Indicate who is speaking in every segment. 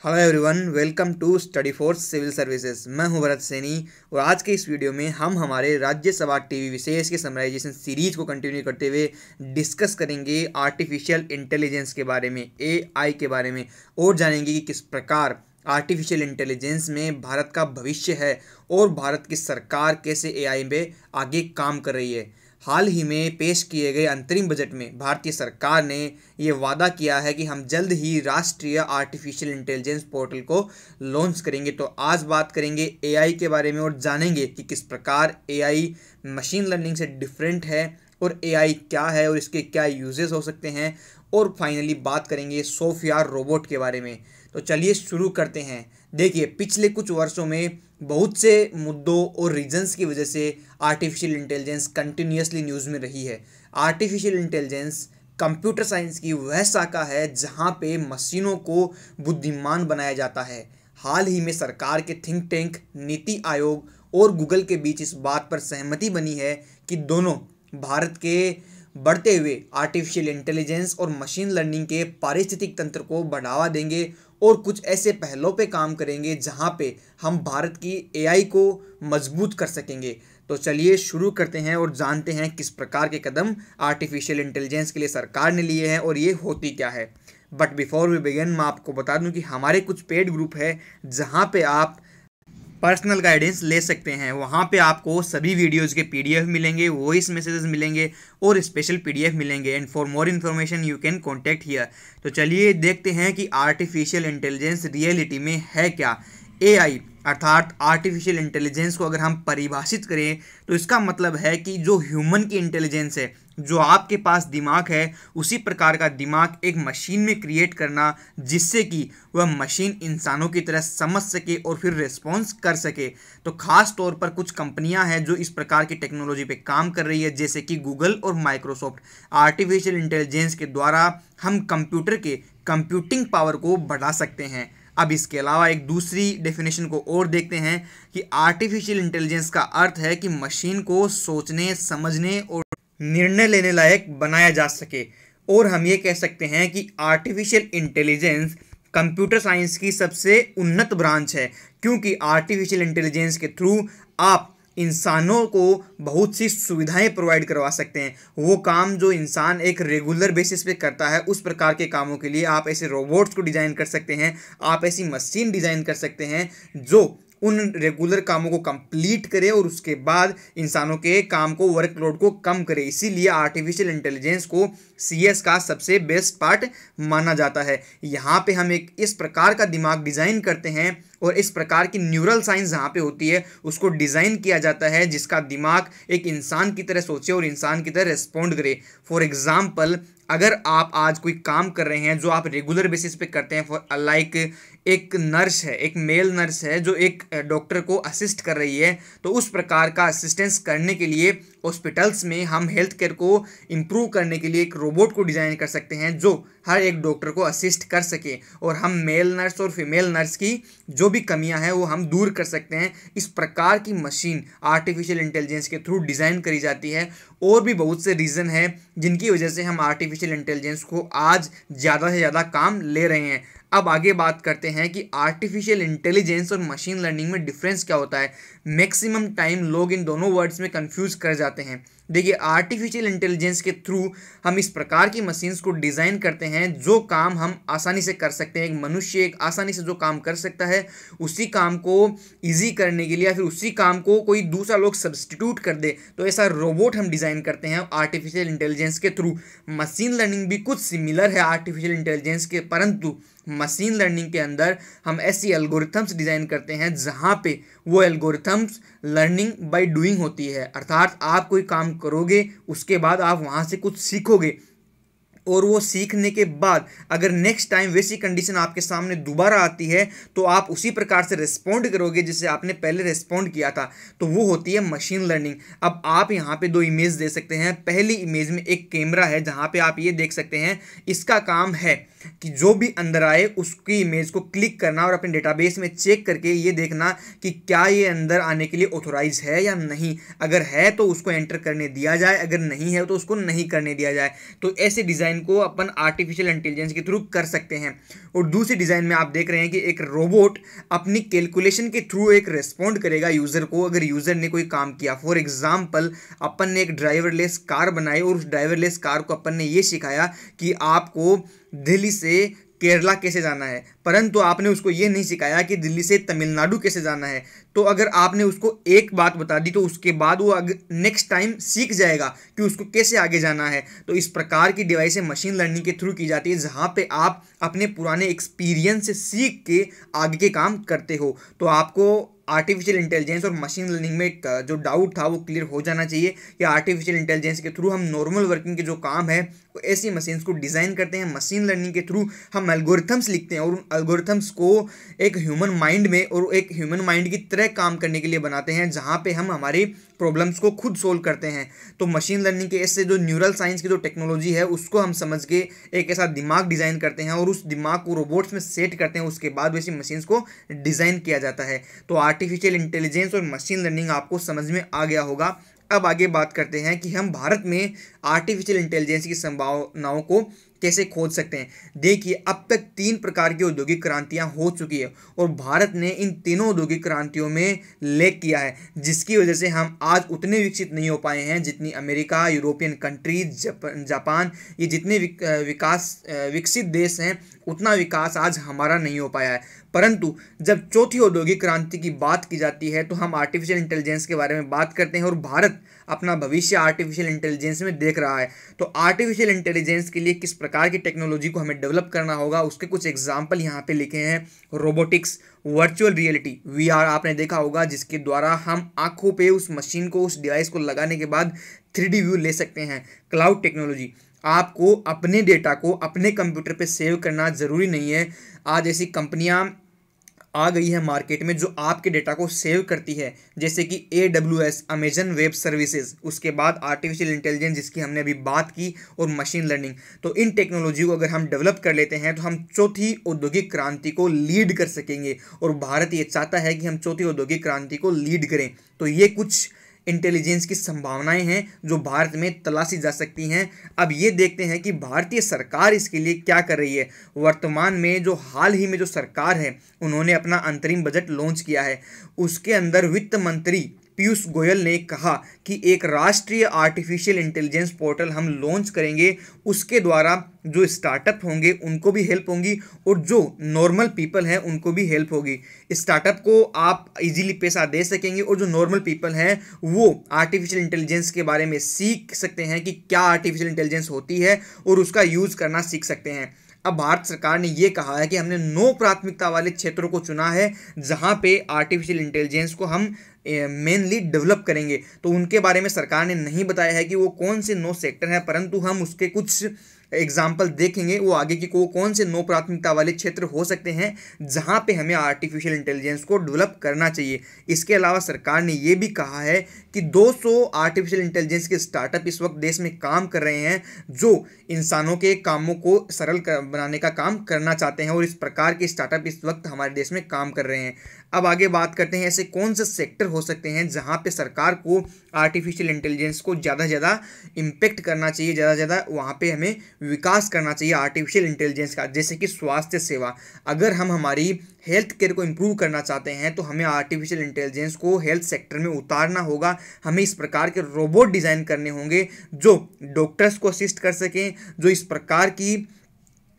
Speaker 1: Hello everyone, welcome to Study Force civil services. मैं हूं भरत सैनी और आज के इस वीडियो में हम हमारे राज्यसभा टीवी विशेष के समराइजेशन सीरीज को कंटिन्यू करते हुए डिस्कस करेंगे आर्टिफिशियल इंटेलिजेंस के बारे में, एआई के बारे में, और जानेंगे कि किस प्रकार आर्टिफिशियल इंटेलिजेंस में भारत का भविष्य है और भारत की सरकार कैसे एआई पे आगे काम कर रही है। हाल ही में पेश किए गए अंतरिम बजट में भारतीय सरकार ने ये वादा किया है कि हम जल्द ही राष्ट्रीय आर्टिफिशियल इंटेलिजेंस पोर्टल को लॉन्च करेंगे। तो आज बात करेंगे एआई के बारे में और जानेंगे कि किस प्रकार एआई मशीन लर्निंग से डिफरेंट है और एआई क्या है और इसके क्या यूजेस हो सकते हैं, और फाइनली बात करेंगे सोफिया रोबोट के बारे में। तो चलिए शुरू करते हैं। देखिए, पिछले कुछ वर्षों में बहुत से मुद्दों और रीजंस की वजह से आर्टिफिशियल इंटेलिजेंस कंटिन्यूसली न्यूज़ में रही है। आर्टिफिशियल इंटेलिजेंस कंप्यूटर साइंस की वह शाखा है जहां पे मशीनों को बुद्धिमान बनाया जाता है। हाल ही में सरकार के थिंक टैंक, नीति आयोग और गूगल के बीच इस बात पर सहमति बनी है कि दोनों भारत के बढ़ते हुए आर्टिफिशियल इंटेलिजेंस और मशीन लर्निंग के पारिस्थितिक तंत्र को बढ़ावा देंगे और कुछ ऐसे पहलों पे काम करेंगे जहां पे हम भारत की एआई को मजबूत कर सकेंगे। तो चलिए शुरू करते हैं और जानते हैं किस प्रकार के कदम आर्टिफिशियल इंटेलिजेंस के लिए सरकार ने लिए हैं और ये होती क्या है। बट बिफोर वी बिगिन, मैं आपको बता दूं कि हमारे कुछ पेड ग्रुप है जहां पे आप पर्सनल गाइडेंस ले सकते हैं। वहाँ पे आपको सभी वीडियोज़ के पीडीएफ मिलेंगे, वॉइस मैसेजेस मिलेंगे और स्पेशल पीडीएफ मिलेंगे। And for more information you can contact here. तो चलिए देखते हैं कि आर्टिफिशियल इंटेलिजेंस रियलिटी में है क्या। एआई अर्थात आर्टिफिशियल इंटेलिजेंस को अगर हम परिभाषित करें तो इसका मतलब है कि जो ह्यूमन की इंटेलिजेंस है, जो आपके पास दिमाग है, उसी प्रकार का दिमाग एक मशीन में क्रिएट करना जिससे कि वह मशीन इंसानों की तरह समझ सके और फिर रिस्पॉन्स कर सके। तो खास तौर पर कुछ कंपनियां हैं जो इस प्रकार की टेक्नोलॉजी पे काम कर रही है, जैसे कि गूगल और माइक्रोसॉफ्ट। आर्टिफिशियल इंटेलिजेंस के द्वारा हम कंप्यूटर के कंप्यूटिंग पावर को बढ़ा सकते हैं। अब इसके अलावा एक दूसरी डेफिनेशन को और देखते हैं कि आर्टिफिशियल इंटेलिजेंस का अर्थ है कि मशीन को सोचने, समझने और निर्णय लेने लायक बनाया जा सके। और हम ये कह सकते हैं कि आर्टिफिशियल इंटेलिजेंस कंप्यूटर साइंस की सबसे उन्नत ब्रांच है, क्योंकि आर्टिफिशियल इंटेलिजेंस के थ्रू आप इंसानों को बहुत सी सुविधाएं प्रोवाइड करवा सकते हैं। वो काम जो इंसान एक रेगुलर बेसिस पे करता है, उस प्रकार के कामों के लिए आप ऐसे रोबोट्स को डिज़ाइन कर सकते हैं, आप ऐसी मशीन डिज़ाइन कर सकते हैं जो उन रेगुलर कामों को कंप्लीट करे और उसके बाद इंसानों के काम को, वर्कलोड को कम करे। इसीलिए आर्टिफिशियल इंटेलिजेंस को सीएस का सबसे बेस्ट पार्ट माना जाता है। यहाँ पे हम एक इस प्रकार का दिमाग डिज़ाइन करते हैं और इस प्रकार की न्यूरल साइंस जहाँ पे होती है उसको डिज़ाइन किया जाता है जिसका दिमाग एक इंसान की तरह सोचे और इंसान की तरह रिस्पॉन्ड करे। फॉर एग्जाम्पल, अगर आप आज कोई काम कर रहे हैं जो आप रेगुलर बेसिस पे करते हैं, फॉर लाइक एक नर्स है, एक मेल नर्स है जो एक डॉक्टर को असिस्ट कर रही है, तो उस प्रकार का असिस्टेंस करने के लिए हॉस्पिटल्स में हम हेल्थ केयर को इम्प्रूव करने के लिए एक रोबोट को डिज़ाइन कर सकते हैं जो हर एक डॉक्टर को असिस्ट कर सके, और हम मेल नर्स और फीमेल नर्स की जो भी कमियां हैं वो हम दूर कर सकते हैं। इस प्रकार की मशीन आर्टिफिशियल इंटेलिजेंस के थ्रू डिज़ाइन करी जाती है। और भी बहुत से रीज़न हैं जिनकी वजह से हम आर्टिफिशियल इंटेलिजेंस को आज ज़्यादा से ज़्यादा काम ले रहे हैं। अब आगे बात करते हैं कि आर्टिफिशियल इंटेलिजेंस और मशीन लर्निंग में डिफरेंस क्या होता है। मैक्सिमम टाइम लोग इन दोनों वर्ड्स में कंफ्यूज कर जाते हैं। देखिए, आर्टिफिशियल इंटेलिजेंस के थ्रू हम इस प्रकार की मशीन्स को डिज़ाइन करते हैं जो काम हम आसानी से कर सकते हैं। एक मनुष्य एक आसानी से जो काम कर सकता है, उसी काम को ईजी करने के लिए या फिर उसी काम को कोई दूसरा लोग सब्सटीट्यूट कर दे, तो ऐसा रोबोट हम डिज़ाइन करते हैं आर्टिफिशियल इंटेलिजेंस के थ्रू। मशीन लर्निंग भी कुछ सिमिलर है आर्टिफिशियल इंटेलिजेंस के, परंतु मशीन लर्निंग के अंदर हम ऐसी एल्गोरिथम्स डिज़ाइन करते हैं जहाँ पे वो एल्गोरिथम्स लर्निंग बाय डूइंग होती है, अर्थात आप कोई काम करोगे उसके बाद आप वहाँ से कुछ सीखोगे और वो सीखने के बाद अगर नेक्स्ट टाइम वैसी कंडीशन आपके सामने दोबारा आती है तो आप उसी प्रकार से रिस्पॉन्ड करोगे जिससे आपने पहले रिस्पॉन्ड किया था। तो वो होती है मशीन लर्निंग। अब आप यहाँ पे दो इमेज दे सकते हैं। पहली इमेज में एक कैमरा है जहाँ पे आप ये देख सकते हैं, इसका काम है कि जो भी अंदर आए उसकी इमेज को क्लिक करना और अपने डेटाबेस में चेक करके ये देखना कि क्या ये अंदर आने के लिए ऑथोराइज है या नहीं। अगर है तो उसको एंटर करने दिया जाए, अगर नहीं है तो उसको नहीं करने दिया जाए। तो ऐसे डिज़ाइन डिज़ाइन को अपन आर्टिफिशियल इंटेलिजेंस के थ्रू कर सकते हैं। और दूसरी डिज़ाइन में आप देख रहे हैं कि एक रोबोट अपनी कैलकुलेशन के थ्रू एक रिस्पॉन्ड करेगा यूज़र को, अगर यूज़र ने कोई काम किया। फॉर एग्जाम्पल, अपन ने एक ड्राइवरलेस कार बनाई और उस ड्राइवरलेस कार को अपन ने ये सिखाया कि आपको दिल्ली से केरला कैसे जाना है, परंतु आपने उसको ये नहीं सिखाया कि दिल्ली से तमिलनाडु कैसे जाना है। तो अगर आपने उसको एक बात बता दी तो उसके बाद वो नेक्स्ट टाइम सीख जाएगा कि उसको कैसे आगे जाना है। तो इस प्रकार की डिवाइसें मशीन लर्निंग के थ्रू की जाती है, जहाँ पे आप अपने पुराने एक्सपीरियंस से सीख के आगे के काम करते हो। तो आपको आर्टिफिशियल इंटेलिजेंस और मशीन लर्निंग में जो डाउट था वो क्लियर हो जाना चाहिए कि आर्टिफिशियल इंटेलिजेंस के थ्रू हम नॉर्मल वर्किंग के जो काम है वो ऐसी मशीन्स को डिज़ाइन करते हैं। मशीन लर्निंग के थ्रू हम एल्गोरिथम्स लिखते हैं और उन एल्गोरिथम्स को एक ह्यूमन माइंड में और एक ह्यूमन माइंड की तरह काम करने के लिए बनाते हैं, जहाँ पे हम हमारी प्रॉब्लम्स को खुद सोल्व करते हैं। तो मशीन लर्निंग के ऐसे जो न्यूरल साइंस की जो टेक्नोलॉजी है उसको हम समझ के एक ऐसा दिमाग डिज़ाइन करते हैं और उस दिमाग को रोबोट्स में सेट करते हैं, उसके बाद वैसी मशीन्स को डिज़ाइन किया जाता है। तो आर्टिफिशियल इंटेलिजेंस और मशीन लर्निंग आपको समझ में आ गया होगा। अब आगे बात करते हैं कि हम भारत में आर्टिफिशियल इंटेलिजेंस की संभावनाओं को कैसे खोज सकते हैं। देखिए, अब तक 3 प्रकार की औद्योगिक क्रांतियां हो चुकी है और भारत ने इन तीनों औद्योगिक क्रांतियों में लैग किया है, जिसकी वजह से हम आज उतने विकसित नहीं हो पाए हैं जितनी अमेरिका, यूरोपियन कंट्रीज, जापान, ये जितने विकसित देश हैं उतना विकास आज हमारा नहीं हो पाया है। परंतु जब चौथी औद्योगिक क्रांति की बात की जाती है तो हम आर्टिफिशियल इंटेलिजेंस के बारे में बात करते हैं और भारत अपना भविष्य आर्टिफिशियल इंटेलिजेंस में देख रहा है। तो आर्टिफिशियल इंटेलिजेंस के लिए किस प्रकार की टेक्नोलॉजी को हमें डेवलप करना होगा उसके कुछ एग्जाम्पल यहाँ पे लिखे हैं। रोबोटिक्स, वर्चुअल रियलिटी VR आपने देखा होगा, जिसके द्वारा हम आंखों पे उस मशीन को, उस डिवाइस को लगाने के बाद 3D व्यू ले सकते हैं। क्लाउड टेक्नोलॉजी, आपको अपने डेटा को अपने कंप्यूटर पे सेव करना ज़रूरी नहीं है। आज ऐसी कंपनियां आ गई है मार्केट में जो आपके डेटा को सेव करती है, जैसे कि AWS, अमेजन वेब सर्विसेज, उसके बाद आर्टिफिशियल इंटेलिजेंस जिसकी हमने अभी बात की, और मशीन लर्निंग। तो इन टेक्नोलॉजी को अगर हम डेवलप कर लेते हैं तो हम चौथी औद्योगिक क्रांति को लीड कर सकेंगे और भारत ये चाहता है कि हम चौथी औद्योगिक क्रांति को लीड करें। तो ये कुछ इंटेलिजेंस की संभावनाएं हैं जो भारत में तलाशी जा सकती हैं। अब ये देखते हैं कि भारतीय सरकार इसके लिए क्या कर रही है। वर्तमान में जो हाल ही में जो सरकार है उन्होंने अपना अंतरिम बजट लॉन्च किया है, उसके अंदर वित्त मंत्री पीयूष गोयल ने कहा कि एक राष्ट्रीय आर्टिफिशियल इंटेलिजेंस पोर्टल हम लॉन्च करेंगे, उसके द्वारा जो स्टार्टअप होंगे उनको भी हेल्प होंगी और जो नॉर्मल पीपल हैं उनको भी हेल्प होगी। स्टार्टअप को आप इजीली पैसा दे सकेंगे और जो नॉर्मल पीपल हैं वो आर्टिफिशियल इंटेलिजेंस के बारे में सीख सकते हैं कि क्या आर्टिफिशियल इंटेलिजेंस होती है और उसका यूज़ करना सीख सकते हैं। अब भारत सरकार ने ये कहा है कि हमने 9 प्राथमिकता वाले क्षेत्रों को चुना है जहां पे आर्टिफिशियल इंटेलिजेंस को हम मेनली डेवलप करेंगे। तो उनके बारे में सरकार ने नहीं बताया है कि वो कौन से 9 सेक्टर हैं, परंतु हम उसके कुछ एग्जाम्पल देखेंगे वो आगे की को कौन से 9 प्राथमिकता वाले क्षेत्र हो सकते हैं जहां पे हमें आर्टिफिशियल इंटेलिजेंस को डेवलप करना चाहिए। इसके अलावा सरकार ने ये भी कहा है कि 200 आर्टिफिशियल इंटेलिजेंस के स्टार्टअप इस वक्त देश में काम कर रहे हैं जो इंसानों के कामों को सरल बनाने का काम करना चाहते हैं और इस प्रकार के स्टार्टअप इस वक्त हमारे देश में काम कर रहे हैं। अब आगे बात करते हैं ऐसे कौन से सेक्टर हो सकते हैं जहां पे सरकार को आर्टिफिशियल इंटेलिजेंस को ज़्यादा से ज़्यादा इम्पेक्ट करना चाहिए, ज़्यादा से ज़्यादा वहाँ पे हमें विकास करना चाहिए आर्टिफिशियल इंटेलिजेंस का। जैसे कि स्वास्थ्य सेवा, अगर हम हमारी हेल्थ केयर को इम्प्रूव करना चाहते हैं तो हमें आर्टिफिशियल इंटेलिजेंस को हेल्थ सेक्टर में उतारना होगा। हमें इस प्रकार के रोबोट डिज़ाइन करने होंगे जो डॉक्टर्स को असिस्ट कर सकें, जो इस प्रकार की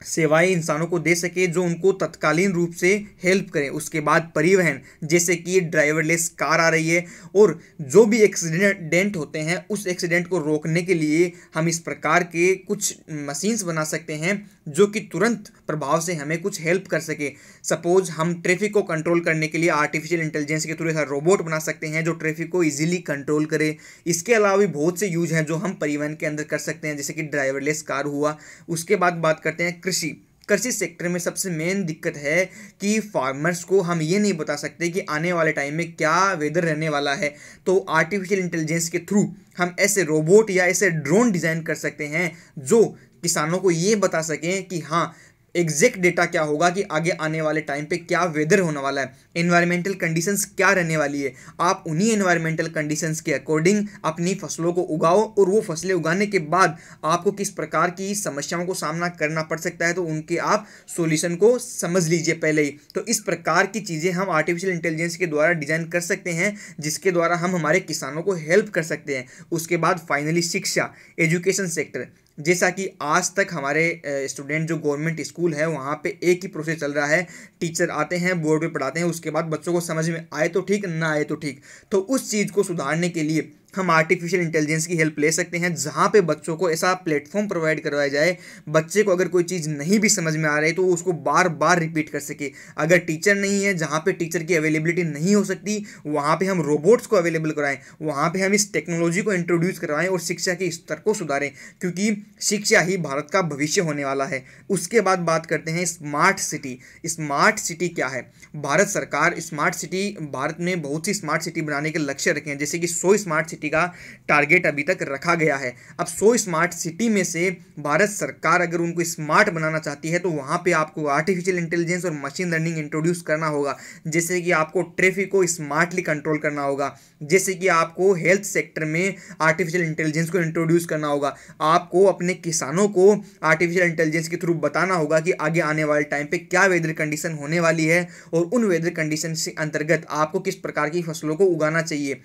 Speaker 1: सेवाएं इंसानों को दे सके, जो उनको तत्कालीन रूप से हेल्प करें। उसके बाद परिवहन, जैसे कि ड्राइवरलेस कार आ रही है और जो भी एक्सीडेंट होते हैं उस एक्सीडेंट को रोकने के लिए हम इस प्रकार के कुछ मशीन्स बना सकते हैं जो कि तुरंत प्रभाव से हमें कुछ हेल्प कर सके। सपोज हम ट्रैफिक को कंट्रोल करने के लिए आर्टिफिशियल इंटेलिजेंस के थ्रू ऐसा रोबोट बना सकते हैं जो ट्रैफिक को इजीली कंट्रोल करे। इसके अलावा भी बहुत से यूज हैं जो हम परिवहन के अंदर कर सकते हैं, जैसे कि ड्राइवरलेस कार हुआ। उसके बाद बात करते हैं कृषि सेक्टर में सबसे मेन दिक्कत है कि फार्मर्स को हम ये नहीं बता सकते कि आने वाले टाइम में क्या वेदर रहने वाला है। तो आर्टिफिशियल इंटेलिजेंस के थ्रू हम ऐसे रोबोट या ऐसे ड्रोन डिज़ाइन कर सकते हैं जो किसानों को ये बता सकें कि हाँ एग्जैक्ट डेटा क्या होगा कि आगे आने वाले टाइम पे क्या वेदर होने वाला है, एनवायरमेंटल कंडीशंस क्या रहने वाली है। आप उन्हीं एनवायरमेंटल कंडीशंस के अकॉर्डिंग अपनी फसलों को उगाओ और वो फसलें उगाने के बाद आपको किस प्रकार की समस्याओं को सामना करना पड़ सकता है तो उनके आप सॉल्यूशन को समझ लीजिए पहले ही। तो इस प्रकार की चीज़ें हम आर्टिफिशियल इंटेलिजेंस के द्वारा डिजाइन कर सकते हैं, जिसके द्वारा हम हमारे किसानों को हेल्प कर सकते हैं। उसके बाद फाइनली शिक्षा, एजुकेशन सेक्टर, जैसा कि आज तक हमारे स्टूडेंट जो गवर्नमेंट स्कूल है वहाँ पे एक ही प्रोसेस चल रहा है, टीचर आते हैं बोर्ड पे पढ़ाते हैं, उसके बाद बच्चों को समझ में आए तो ठीक, ना आए तो ठीक। तो उस चीज़ को सुधारने के लिए हम आर्टिफिशियल इंटेलिजेंस की हेल्प ले सकते हैं, जहाँ पे बच्चों को ऐसा प्लेटफॉर्म प्रोवाइड करवाया जाए, बच्चे को अगर कोई चीज़ नहीं भी समझ में आ रही है तो वो उसको बार बार रिपीट कर सके। अगर टीचर नहीं है, जहाँ पे टीचर की अवेलेबिलिटी नहीं हो सकती, वहाँ पे हम रोबोट्स को अवेलेबल कराएं, वहाँ पे हम इस टेक्नोलॉजी को इंट्रोड्यूस करवाएं और शिक्षा के स्तर को सुधारें, क्योंकि शिक्षा ही भारत का भविष्य होने वाला है। उसके बाद बात करते हैं स्मार्ट सिटी। स्मार्ट सिटी क्या है? भारत सरकार स्मार्ट सिटी, भारत में बहुत सी स्मार्ट सिटी बनाने के लक्ष्य रखे हैं, जैसे कि 100 स्मार्ट सिटी का टारगेट अभी तक रखा गया है। अब 100 स्मार्ट सिटी में से भारत सरकार अगर उनको स्मार्ट बनाना चाहती है तो वहाँ पे आपको आर्टिफिशियल इंटेलिजेंस और मशीन लर्निंग इंट्रोड्यूस करना होगा। जैसे कि आपको ट्रैफिक को स्मार्टली कंट्रोल करना होगा, जैसे कि आपको हेल्थ सेक्टर में आर्टिफिशियल इंटेलिजेंस को इंट्रोड्यूस करना होगा, आपको अपने किसानों को आर्टिफिशियल इंटेलिजेंस के थ्रू बताना होगा कि आगे आने वाले टाइम पे क्या वेदर कंडीशन होने वाली है और उन वेदर कंडीशन के अंतर्गत आपको किस प्रकार की फसलों को उगाना चाहिए।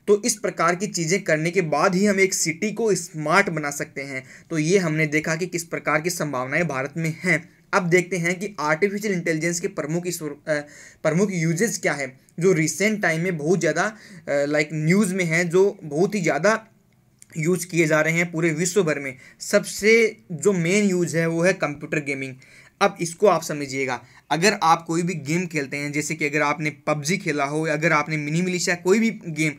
Speaker 1: तो इस प्रकार की चीज़ें करने के बाद ही हम एक सिटी को स्मार्ट बना सकते हैं। तो ये हमने देखा कि किस प्रकार की संभावनाएं भारत में हैं। अब देखते हैं कि आर्टिफिशियल इंटेलिजेंस के प्रमुख यूजेस क्या है, जो रिसेंट टाइम में बहुत ज़्यादा न्यूज़ में है, जो बहुत ही ज़्यादा यूज किए जा रहे हैं पूरे विश्व भर में। सबसे जो मेन यूज है वो है कंप्यूटर गेमिंग। अब इसको आप समझिएगा, अगर आप कोई भी गेम खेलते हैं, जैसे कि अगर आपने पबजी खेला हो, अगर आपने मिनी मिलिशिया कोई भी गेम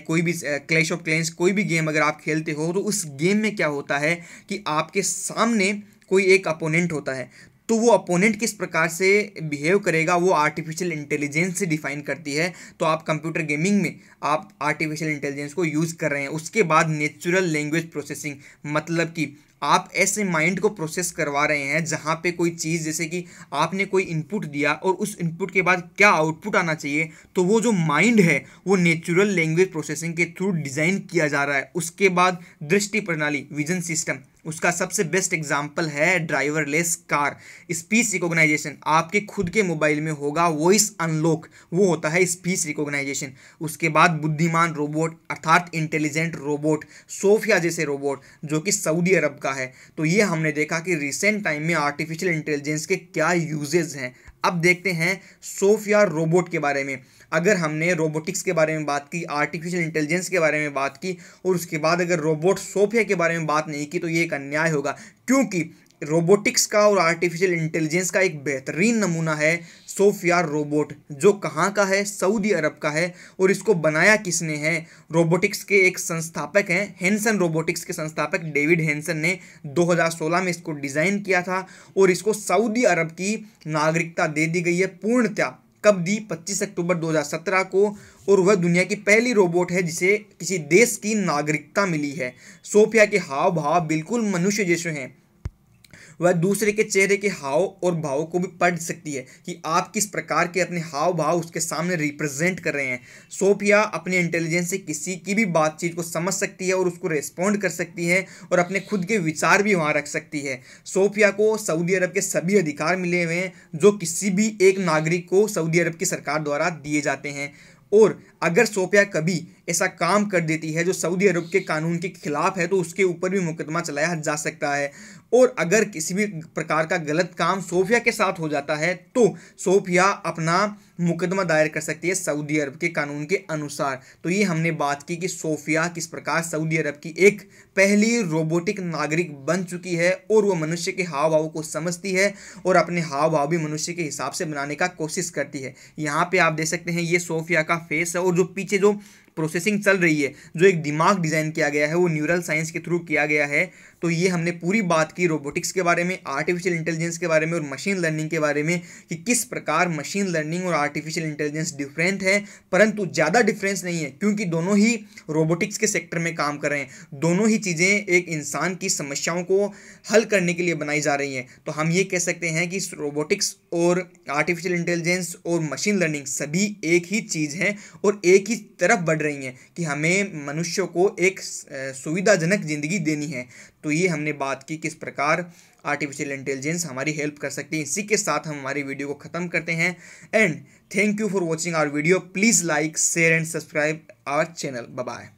Speaker 1: कोई भी क्लैश ऑफ क्लैंस कोई भी गेम अगर आप खेलते हो, तो उस गेम में क्या होता है कि आपके सामने कोई एक अपोनेंट होता है, तो वो अपोनेंट किस प्रकार से बिहेव करेगा वो आर्टिफिशियल इंटेलिजेंस से डिफाइन करती है। तो आप कंप्यूटर गेमिंग में आप आर्टिफिशियल इंटेलिजेंस को यूज़ कर रहे हैं। उसके बाद नेचुरल लैंग्वेज प्रोसेसिंग, मतलब कि आप ऐसे माइंड को प्रोसेस करवा रहे हैं जहाँ पे कोई चीज़, जैसे कि आपने कोई इनपुट दिया और उस इनपुट के बाद क्या आउटपुट आना चाहिए, तो वो जो माइंड है वो नेचुरल लैंग्वेज प्रोसेसिंग के थ्रू डिज़ाइन किया जा रहा है। उसके बाद दृष्टि प्रणाली, विजन सिस्टम, उसका सबसे बेस्ट एग्जाम्पल है ड्राइवरलेस कार। स्पीच रिकॉग्नाइजेशन, आपके खुद के मोबाइल में होगा वॉइस अनलॉक, वो होता है स्पीच रिकॉग्नाइजेशन। उसके बाद बुद्धिमान रोबोट अर्थात इंटेलिजेंट रोबोट, सोफिया जैसे रोबोट जो कि सऊदी अरब का है। तो ये हमने देखा कि रिसेंट टाइम में आर्टिफिशियल इंटेलिजेंस के क्या यूजेस हैं। अब देखते हैं सोफिया रोबोट के बारे में। अगर हमने रोबोटिक्स के बारे में बात की, आर्टिफिशियल इंटेलिजेंस के बारे में बात की और उसके बाद अगर रोबोट सोफिया के बारे में बात नहीं की तो ये एक अन्याय होगा, क्योंकि रोबोटिक्स का और आर्टिफिशियल इंटेलिजेंस का एक बेहतरीन नमूना है सोफिया रोबोट, जो कहाँ का है, सऊदी अरब का है। और इसको बनाया किसने है? रोबोटिक्स के एक संस्थापक हैं, हेंसन रोबोटिक्स के संस्थापक डेविड हेंसन ने 2016 में इसको डिज़ाइन किया था और इसको सऊदी अरब की नागरिकता दे दी गई है पूर्णतः। कब दी? 25 अक्टूबर 2017 को। और वह दुनिया की पहली रोबोट है जिसे किसी देश की नागरिकता मिली है। सोफिया के हाव भाव बिल्कुल मनुष्य जैसे हैं, वह दूसरे के चेहरे के हाव और भाव को भी पढ़ सकती है कि आप किस प्रकार के अपने हाव भाव उसके सामने रिप्रेजेंट कर रहे हैं। सोफिया अपने इंटेलिजेंस से किसी की भी बातचीत को समझ सकती है और उसको रेस्पॉन्ड कर सकती है और अपने खुद के विचार भी वहाँ रख सकती है। सोफिया को सऊदी अरब के सभी अधिकार मिले हुए हैं जो किसी भी एक नागरिक को सऊदी अरब की सरकार द्वारा दिए जाते हैं। और अगर सोफिया कभी ऐसा काम कर देती है जो सऊदी अरब के कानून के खिलाफ है तो उसके ऊपर भी मुकदमा चलाया जा सकता है। और अगर किसी भी प्रकार का गलत काम सोफिया के साथ हो जाता है तो सोफिया अपना मुकदमा दायर कर सकती है सऊदी अरब के कानून के अनुसार। तो ये हमने बात की कि सोफिया किस प्रकार सऊदी अरब की एक पहली रोबोटिक नागरिक बन चुकी है और वो मनुष्य के हाव भाव को समझती है और अपने हाव भाव भी मनुष्य के हिसाब से बनाने का कोशिश करती है। यहाँ पे आप देख सकते हैं ये सोफिया का फेस है और जो पीछे जो प्रोसेसिंग चल रही है, जो एक दिमाग डिज़ाइन किया गया है वो न्यूरल साइंस के थ्रू किया गया है। तो ये हमने पूरी बात की रोबोटिक्स के बारे में, आर्टिफिशियल इंटेलिजेंस के बारे में और मशीन लर्निंग के बारे में कि किस प्रकार मशीन लर्निंग और आर्टिफिशियल इंटेलिजेंस डिफरेंट है, परंतु ज़्यादा डिफरेंस नहीं है क्योंकि दोनों ही रोबोटिक्स के सेक्टर में काम कर रहे हैं। दोनों ही चीज़ें एक इंसान की समस्याओं को हल करने के लिए बनाई जा रही हैं। तो हम ये कह सकते हैं कि रोबोटिक्स और आर्टिफिशियल इंटेलिजेंस और मशीन लर्निंग सभी एक ही चीज़ है और एक ही तरफ बढ़ रही हैं कि हमें मनुष्यों को एक सुविधाजनक ज़िंदगी देनी है। तो ये हमने बात की किस प्रकार आर्टिफिशियल इंटेलिजेंस हमारी हेल्प कर सकती है। इसी के साथ हम हमारी वीडियो को ख़त्म करते हैं and thank you for watching our video. Please like share and subscribe our channel. Bye bye.